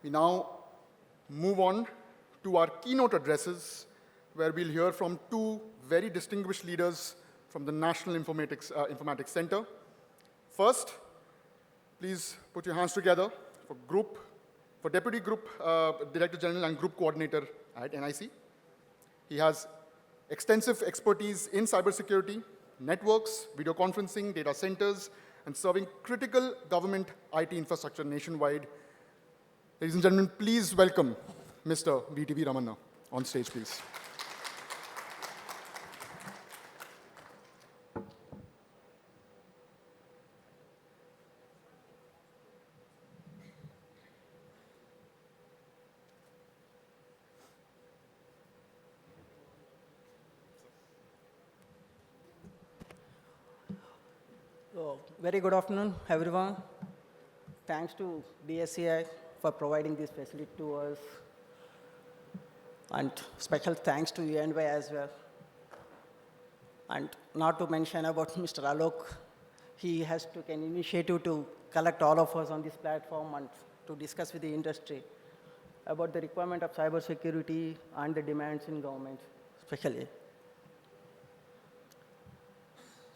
We now move on to our keynote addresses, where we'll hear from two very distinguished leaders from the National Informatics Center. First, please put your hands together for Deputy Group Director General and Group Coordinator at NIC. He has extensive expertise in cybersecurity, networks, video conferencing, data centers, and serving critical government IT infrastructure nationwide. Ladies and gentlemen, please welcome Mr. VTV Ramanna on stage, please. Very good afternoon, everyone. Thanks to DSCI for providing this facility to us. And special thanks to EY as well. And not to mention about Mr. Alok. He has taken an initiative to collect all of us on this platform and to discuss with the industry about the requirement of cybersecurity and the demands in government, especially.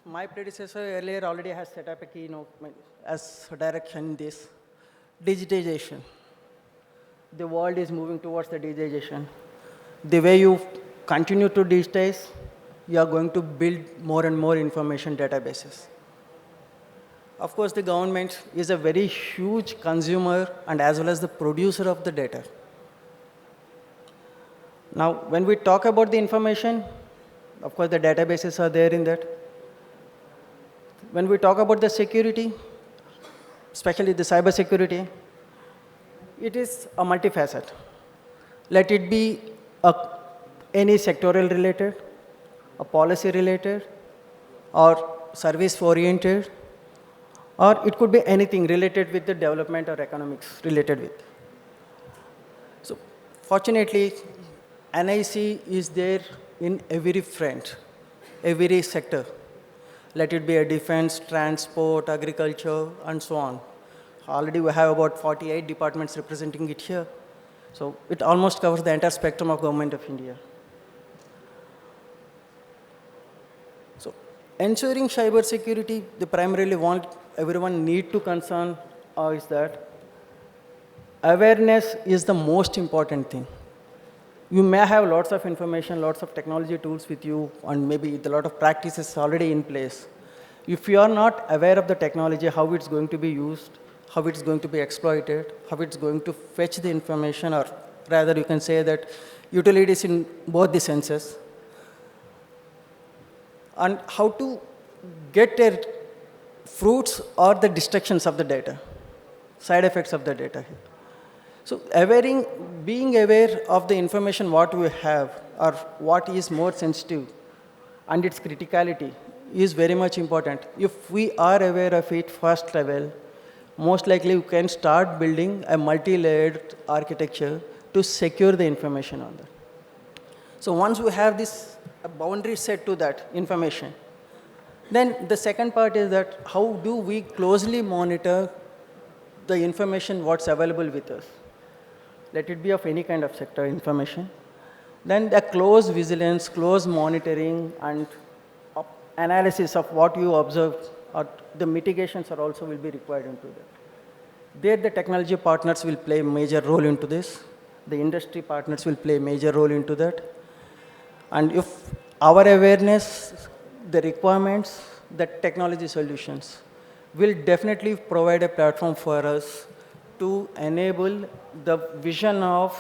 My predecessor earlier already has set up a keynote as a direction in this. Digitization. The world is moving towards the digitization. The way you continue to digitize, you are going to build more and more information databases. Of course, the government is a very huge consumer and as well as the producer of the data. Now, when we talk about the information, of course, the databases are there in that. When we talk about the security, especially the cybersecurity, it is a multifaceted. Let it be any sectoral related, a policy related, or service oriented, or it could be anything related with the development or economics related with. So fortunately, NIC is there in every front, every sector. Let it be a defense, transport, agriculture, and so on. Already we have about 48 departments representing it here. So it almost covers the entire spectrum of Government of India. So ensuring cybersecurity, the primarily everyone need to concern is that awareness is the most important thing. You may have lots of information, lots of technology tools with you, and maybe a lot of practices already in place. If you are not aware of the technology, how it's going to be used, how it's going to be exploited, how it's going to fetch the information, or rather you can say that utilities in both the senses, and how to get the fruits or the destructions of the data, side effects of the data. So being aware of the information what we have or what is more sensitive and its criticality is very much important. If we are aware of it first level, most likely we can start building a multi-layered architecture to secure the information on that. So once we have this boundary set to that information, then the second part is that how do we closely monitor the information what's available with us. Let it be of any kind of sector information. Then the close vigilance, close monitoring, and analysis of what you observe, or the mitigations are also will be required into that. There the technology partners will play a major role into this. The industry partners will play a major role into that. And if our awareness, the requirements, the technology solutions will definitely provide a platform for us to enable the vision of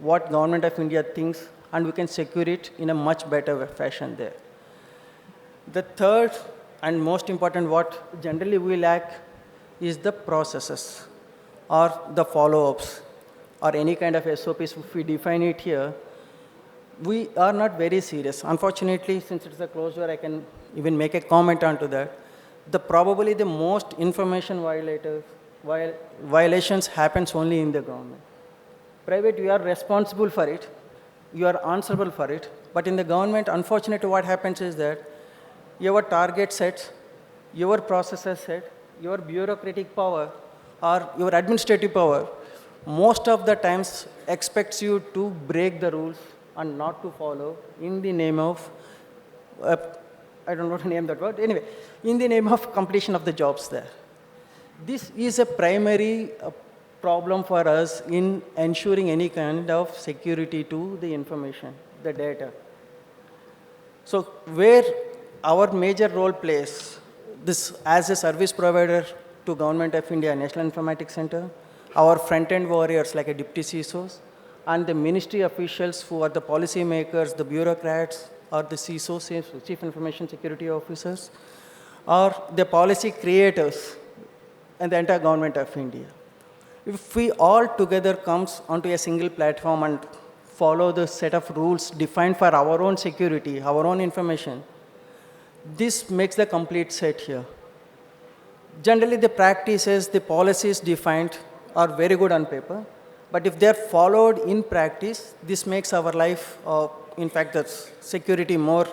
what Government of India thinks, and we can secure it in a much better fashion there. The third and most important what generally we lack is the processes or the follow-ups or any kind of SOPs. If we define it here, we are not very serious. Unfortunately, since it's a closed door, I can even make a comment onto that. Probably the most information violations happens only in the government. Private, you are responsible for it. You are answerable for it. But in the government, unfortunately, what happens is that your target sets, your processes set, your bureaucratic power or your administrative power most of the times expects you to break the rules and not to follow in the name of, I don't know how to name that word, anyway, in the name of completion of the jobs there. This is a primary problem for us in ensuring any kind of security to the information, the data. So where our major role plays, this as a service provider to Government of India, National Informatics Center, our front-end warriors like a deputy CISOs, and the ministry officials who are the policy makers, the bureaucrats, or the CISOs, Chief Information Security Officers, or the policy creators and the entire Government of India. If we all together comes onto a single platform and follow the set of rules defined for our own security, our own information, this makes the complete set here. Generally, the practices, the policies defined are very good on paper, but if they're followed in practice, this makes our life, in fact, the security more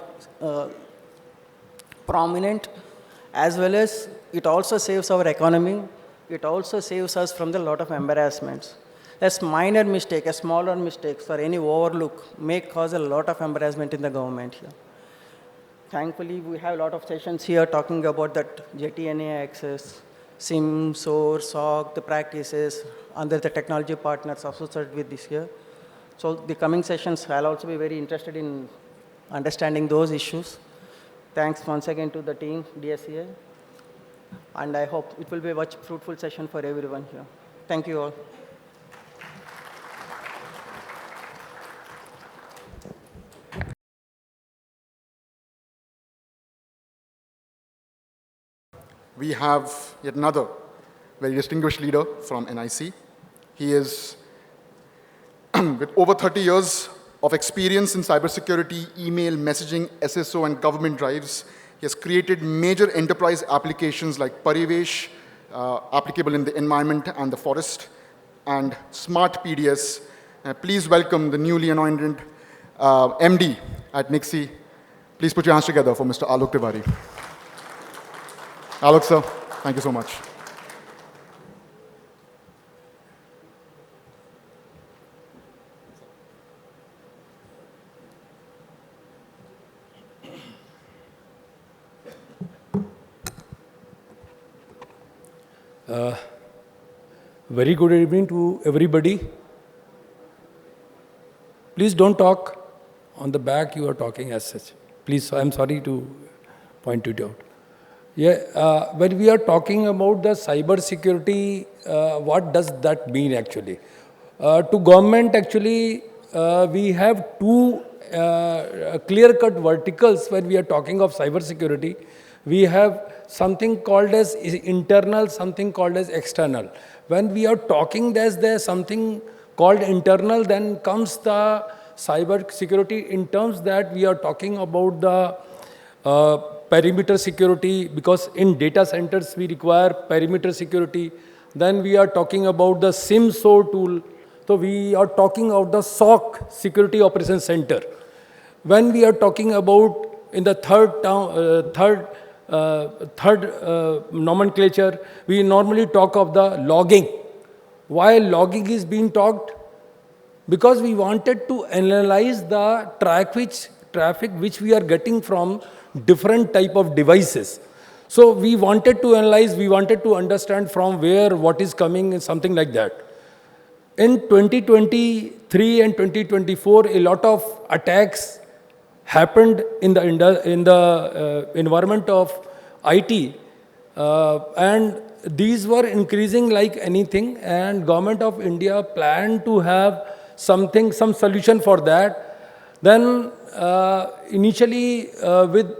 prominent, as well as it also saves our economy. It also saves us from a lot of embarrassments. A minor mistake, a smaller mistakes, or any overlook may cause a lot of embarrassment in the government here. Thankfully, we have a lot of sessions here talking about that JTNA access, SIM, source, SOC, the practices under the technology partners associated with this here. So the coming sessions, I'll also be very interested in understanding those issues. Thanks once again to the team, DSCI. And I hope it will be a much fruitful session for everyone here. Thank you all. We have yet another very distinguished leader from NIC. He is with over 30 years of experience in cybersecurity, email, messaging, SSO, and government drives. He has created major enterprise applications like Parivesh, applicable in the environment and the forest, and Smart PDS. Please welcome the newly anointed MD at NICSI. Please put your hands together for Mr. Alok Tiwari. Alok, sir, thank you so much. Very good evening to everybody. Please don't talk on the back, you are talking as such. Please, I'm sorry to point it out. Yeah, when we are talking about the cyber security, what does that mean actually? To government actually, we have two clear-cut verticals when we are talking of cyber security. We have something called as internal, something called as external. When we are talking there's something called internal, then comes the cyber security in terms that we are talking about the perimeter security, because in data centers we require perimeter security. Then we are talking about the SIM SOAR tool. So we are talking about the SOC, Security Operations Center. When we are talking about in the third nomenclature, we normally talk of the logging. Why logging is being talked? Because we wanted to analyze the traffic which we are getting from different type of devices. So we wanted to analyze, we wanted to understand from where what is coming and something like that. In 2023 and 2024, a lot of attacks happened in the environment of IT, and these were increasing like anything, and Government of India planned to have some solution for that. Then initially with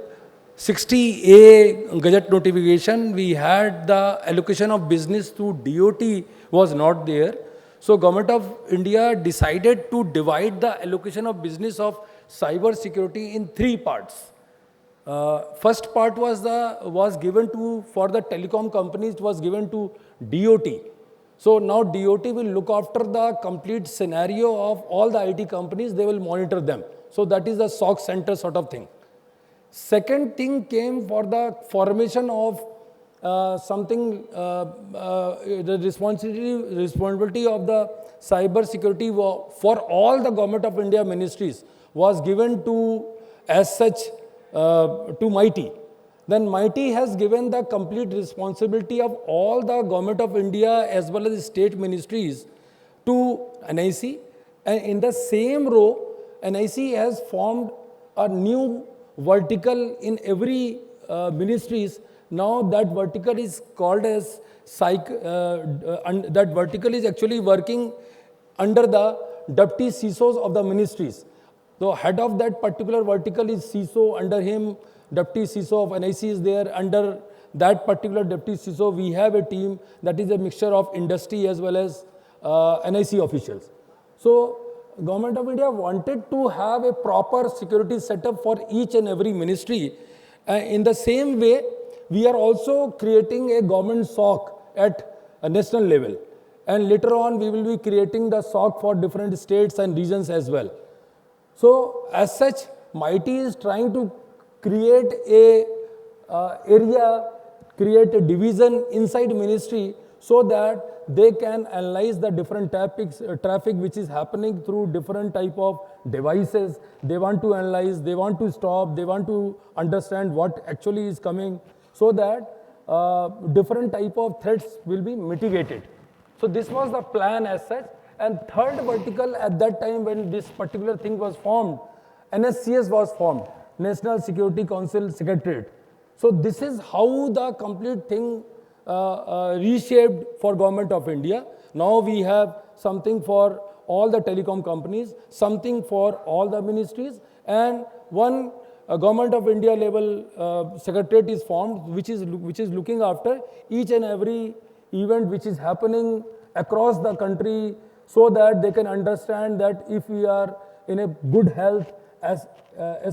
60A Gazette notification, we had the allocation of business to DOT was not there. So Government of India decided to divide the allocation of business of cyber security in three parts. First part was given to, for the telecom companies, it was given to DOT. So now DOT will look after the complete scenario of all the IT companies, they will monitor them. So that is the SOC center sort of thing. Second thing came for the formation of the responsibility of the cyber security for all the Government of India ministries was given to, as such, to MIT. Then MIT has given the complete responsibility of all the Government of India as well as state ministries to NIC, and in the same row, NIC has formed a new vertical in every ministries. Now that vertical is called as that vertical is actually working under the deputy CISOs of the ministries. So head of that particular vertical is CISO, under him deputy CISO of NIC is there. Under that particular deputy CISO, we have a team that is a mixture of industry as well as NIC officials. So Government of India wanted to have a proper security setup for each and every ministry. In the same way, we are also creating a government SOC at a national level. And later on, we will be creating the SOC for different states and regions as well. So as such, MIT is trying to create a create a division inside ministry so that they can analyze the different traffic which is happening through different type of devices. They want to analyze, they want to stop, they want to understand what actually is coming, so that different type of threats will be mitigated. So this was the plan as such. And third vertical at that time when this particular thing was formed, NSCS was formed, National Security Council Secretariat. So this is how the complete thing reshaped for Government of India. Now we have something for all the telecom companies, something for all the ministries, and one Government of India level secretariat is formed, which is looking after each and every event which is happening across the country, so that they can understand that if we are in a good health as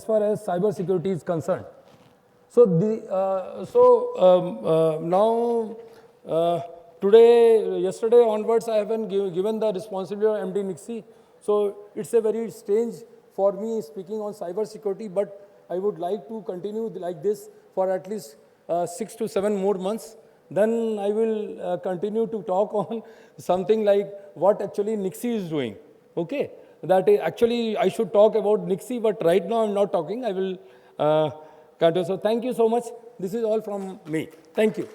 far as cyber security is concerned. So yesterday onwards, I have been given the responsibility of MD Nixie. So it's a very strange for me speaking on cyber security, but I would like to continue like this for at least 6 to 7 more months. Then I will continue to talk on something like what actually Nixie is doing. Okay, that is actually I should talk about Nixie, but right now I'm not talking. I will continue. So thank you so much. This is all from me. Thank you.